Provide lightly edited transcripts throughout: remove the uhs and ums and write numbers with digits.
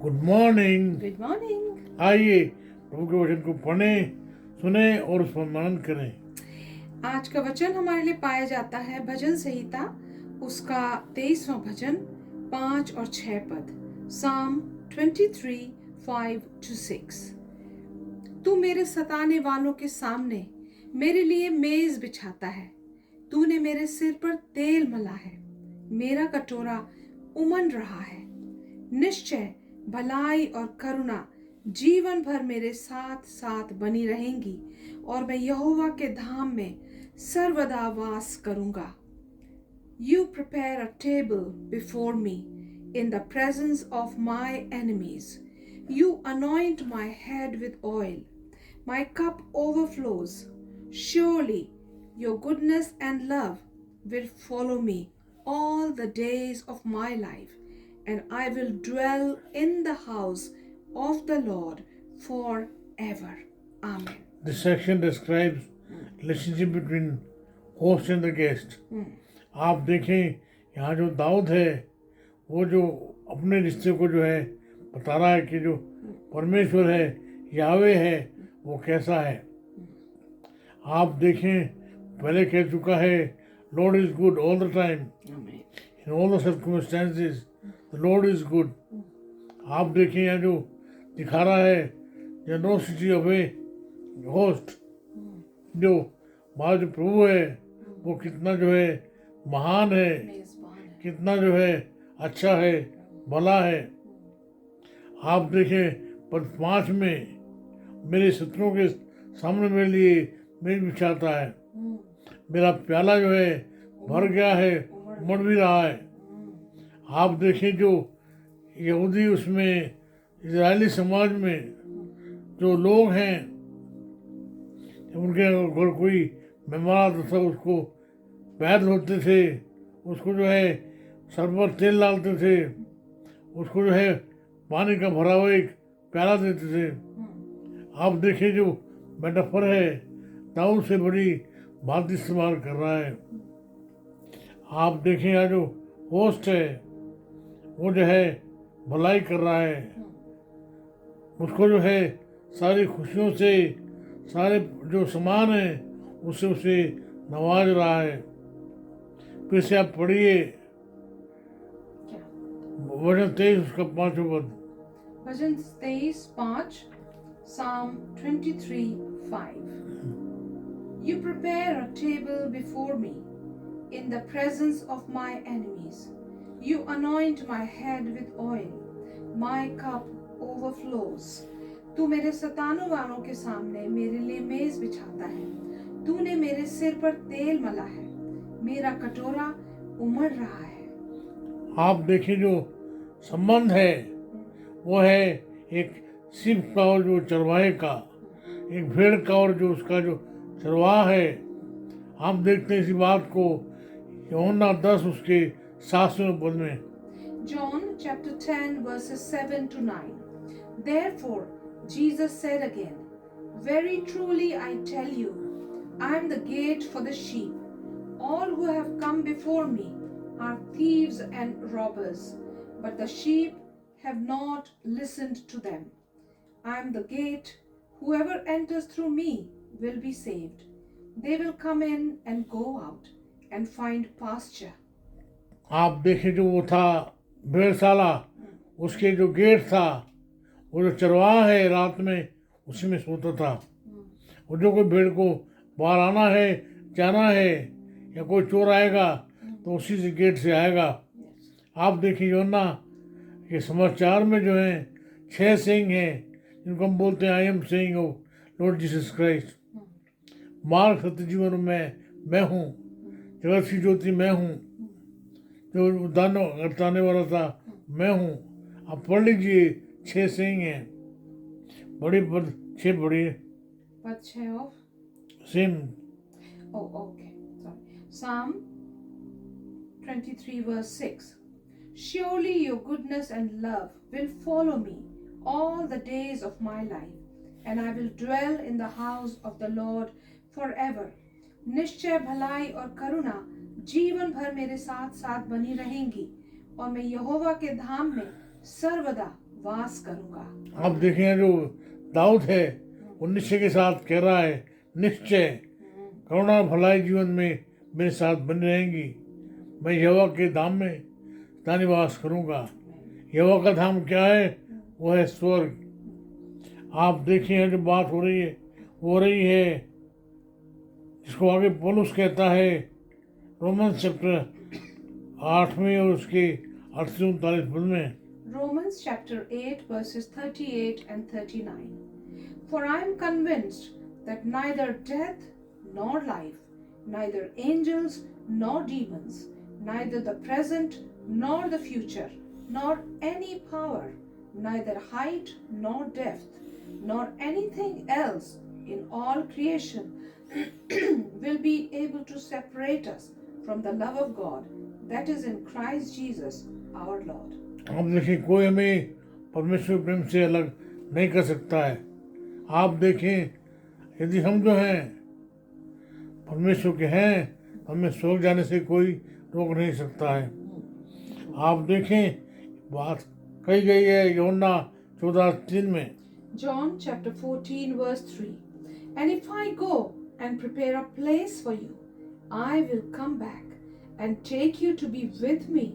Good morning. Good morning. आइए प्रभु के वचन को पढ़ें, सुने और उस पर मनन करें। आज का वचन हमारे लिए पाया जाता है भजन संहिता उसका 23वां भजन 5 और 6 पद। Psalm 23, 5 to 6। तू मेरे सताने वालों के सामने मेरे लिए मेज बिछाता है। तूने मेरे सिर पर तेल मला है। मेरा कटोरा उमड़ रहा है। निश्चय भलाई और करुणा जीवन भर मेरे साथ साथ बनी रहेंगी और मैं यहोवा के धाम में सर्वदा वास करूंगा। You prepare a table before me in the presence of my enemies. You anoint my head with oil. My cup overflows. Surely your goodness and love will follow me all the days of my life, and I will dwell in the house of the Lord forever. Amen. This section describes relationship between host and the guest. आप देखें यहाँ जो दाऊद है वो जो अपने रिश्ते को जो है बता रहा है कि जो परमेश्वर है यावे है वो कैसा है। आप देखें पहले कह चुका है Lord is good all the time in all the circumstances the Lord is good. आप देखें यहाँ जो दिखा रहा है जनरॉसिटी ऑफ ए होस्ट, जो हमारा जो प्रभु है वो कितना जो है महान है, कितना जो है अच्छा है, भला है। आप देखें पद 5 में मेरे शत्रुओं के सामने मेरे लिए मेज बिछाता है। मेरा प्याला जो है भर गया है, उमड़ भी रहा है। आप देखें जो यहूदी उसमें इजरायली समाज में जो लोग हैं उनके अगर कोई मेहमान आता था उसको पैर धोते थे, उसको जो है सर पर तेल डालते थे, उसको जो है पानी का भरा हुआ एक प्याला देते थे। आप देखिए जो मेटाफर है दाऊद से बड़ी बात इस्तेमाल कर रहा है। आप देखें यहाँ जो होस्ट है वो जो है भलाई कर रहा है, उसको जो है सारी खुशियों से सारे जो सामान है उससे उसे नवाज रहा है। फिर से आप पढ़िए वचन 23 उसका 5वां पद। भजन 23, 5, Psalm 23, 5। You prepare a table before me in the presence of my enemies. You anoint my head with oil. My cup overflows. तू मेरे सताने वालों के सामने मेरे लिए मेज बिछाता है। तूने मेरे सिर पर तेल मला है। मेरा कटोरा उमड़ रहा है। आप देखिए जो संबंध है वो है एक सिर्फ का और जो चरवाहे का, एक भेड़ का और जो उसका जो चरवाहा है। हम देखते हैं इसी बात को यूहन्ना 10 उसके 7वें पद में। John chapter 10 verses 7 to 9. Therefore Jesus said again, Very truly I tell you, I am the gate for the sheep. All who have come before me are thieves and robbers, but the sheep have not listened to them. I am the gate. Whoever enters through me will be saved. They will come in and go out and find pasture. आप देखें जो वो था भेड़शाला, उसके जो gate था, वो जो चरवाहा है रात में उसी में सोता था। वो जो कोई भेड़ को बाहर आना है, जाना है, या कोई चोर आएगा तो उसी से गेट से आएगा। आप देखिए यूहन्ना के समाचार में जो है 6 सेइंग हैं जिनको हम बोलते हैं I am saying of Lord Jesus Christ. मार्ग सत्य जीवन में मैं हूँ, जगत की ज्योति मैं हूँ, जो दानों अरताने वाला था मैं हूँ। आप पढ़ लीजिए 6 सेइंग हैं, बड़ी पद 6 बड़ी पद 6 of same. oh okay sorry Psalm 23 verse 6. Surely your goodness and love will follow me all the days of my life, and I will dwell in the house of the Lord forever. निश्चय भलाई और करुणा जीवन भर मेरे साथ साथ बनी रहेंगी और मैं यहोवा के धाम में सर्वदा वास करूंगा। आप देखें जो दाऊद है वो निश्चय के साथ कह रहा है, निश्चय करुणा और भलाई जीवन में मेरे साथ बनी रहेंगी। मैं यहोवा के धाम में सदा निवास करूंगा। यहोवा का धाम क्या है? वो है स्वर्ग। आप देखिए जो बात हो रही है वो हो रही है जिसको आगे पौलुस कहता है रोमन चैप्टर 8 और उसके 38-39 पद में। Romans chapter 8 verses 38 and 39. For I am convinced that neither death nor life, neither angels nor demons, neither the present nor the future, nor any power, neither height nor depth, nor anything else in all creation will be able to separate us from the love of God that is in Christ Jesus our Lord. आप देखिए कोई हमें परमेश्वर के प्रेम से अलग नहीं कर सकता है। आप देखें यदि हम जो हैं परमेश्वर के हैं तो हमें स्वर्ग जाने से कोई रोक नहीं सकता है। आप देखें बात कही गई है यूहन्ना 14:3 में। John chapter 14 verse 3. And if I go and prepare a place for you, I will come back and take you to be with me,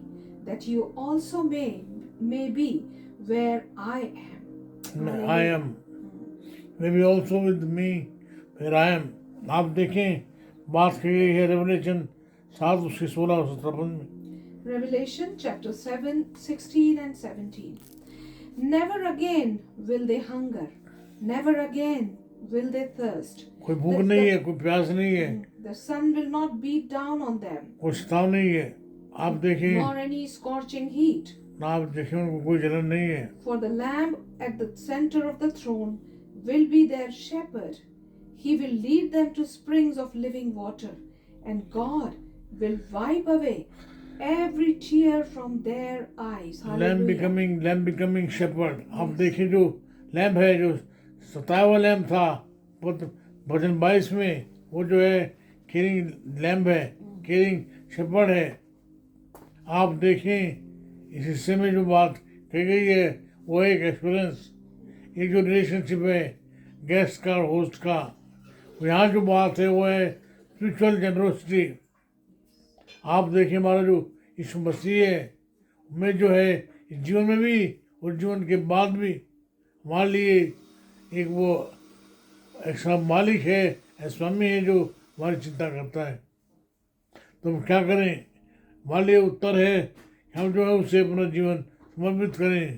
that you also may be where I am. I am. May be also with me where I am. आप देखें बात की गई है revelation 7 उसके 16 और 17 पद में। Revelation chapter 7, 16 and 17. Never again will they hunger, never again will they thirst. कोई भूख नहीं है, कोई प्यास नहीं है, The sun will not beat down on them, कोई सताव नहीं है। आप देखें nor any scorching heat. ना आप देखें उनको कोई जलन नहीं है। For the Lamb at the center of the throne will be their shepherd. He will lead them to springs of living water, and God will wipe away every tear from their eyes. Lamb becoming shepherd. आप देखिए जो lamb है, जो सताया हुआ lamb था भजन 22 में, वो जो है केयरिंग लैम्ब है, केयरिंग शेpherd है। आप देखें इस हिस्से में जो बात कही गई है वो है एक एक्सपीरियंस, एक जो रिलेशनशिप है गेस्ट का और होस्ट का। यहाँ जो बात है वो है स्पिरिचुअल जनरोसिटी। आप देखिए हमारा जो यीशु मसीह है में जो है इस जीवन में भी और जीवन के बाद भी हमारे लिए एक वो ऐसा मालिक है, ऐसा स्वामी है जो हमारी चिंता करता है। तो हम क्या करें? हमारे लिए उत्तर है कि हम जो है उसे अपना जीवन समर्पित करें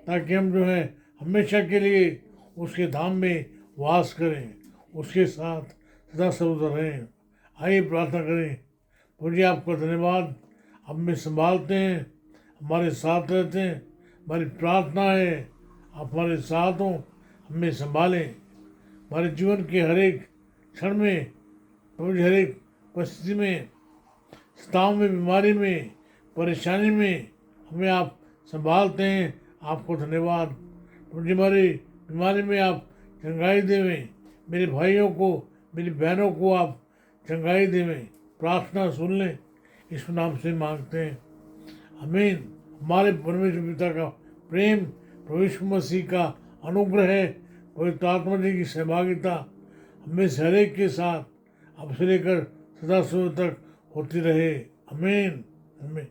ताकि हम जो है हमेशा के लिए उसके धाम में वास करें, उसके साथ सदा सर्वदा रहें। आइए प्रार्थना करें। प्रभु जी आपका धन्यवाद, आप हमें संभालते हैं, हमारे साथ रहते हैं। हमारी प्रार्थना है आप हमारे साथ हों, हमें संभालें। हमारे जीवन के हर एक क्षण में, प्रभु जी हर एक परिस्थिति में, सताव में, बीमारी में, परेशानी में हमें आप संभालते हैं। आपको धन्यवाद। प्रभु जी हमारी बीमारी में आप चंगाई देवें, मेरे भाइयों को, मेरी बहनों को आप चंगाई देवें। प्रार्थना सुन लें, इस नाम से मांगते हैं, आमीन। हमारे परमेश्वर पिता का प्रेम, प्रभु यीशु मसीह का अनुग्रह है, पवित्र आत्मा जी की सहभागिता हमें से हर एक के साथ अब से लेकर सदा सर्वदा तक होती रहे। आमीन, आमीन।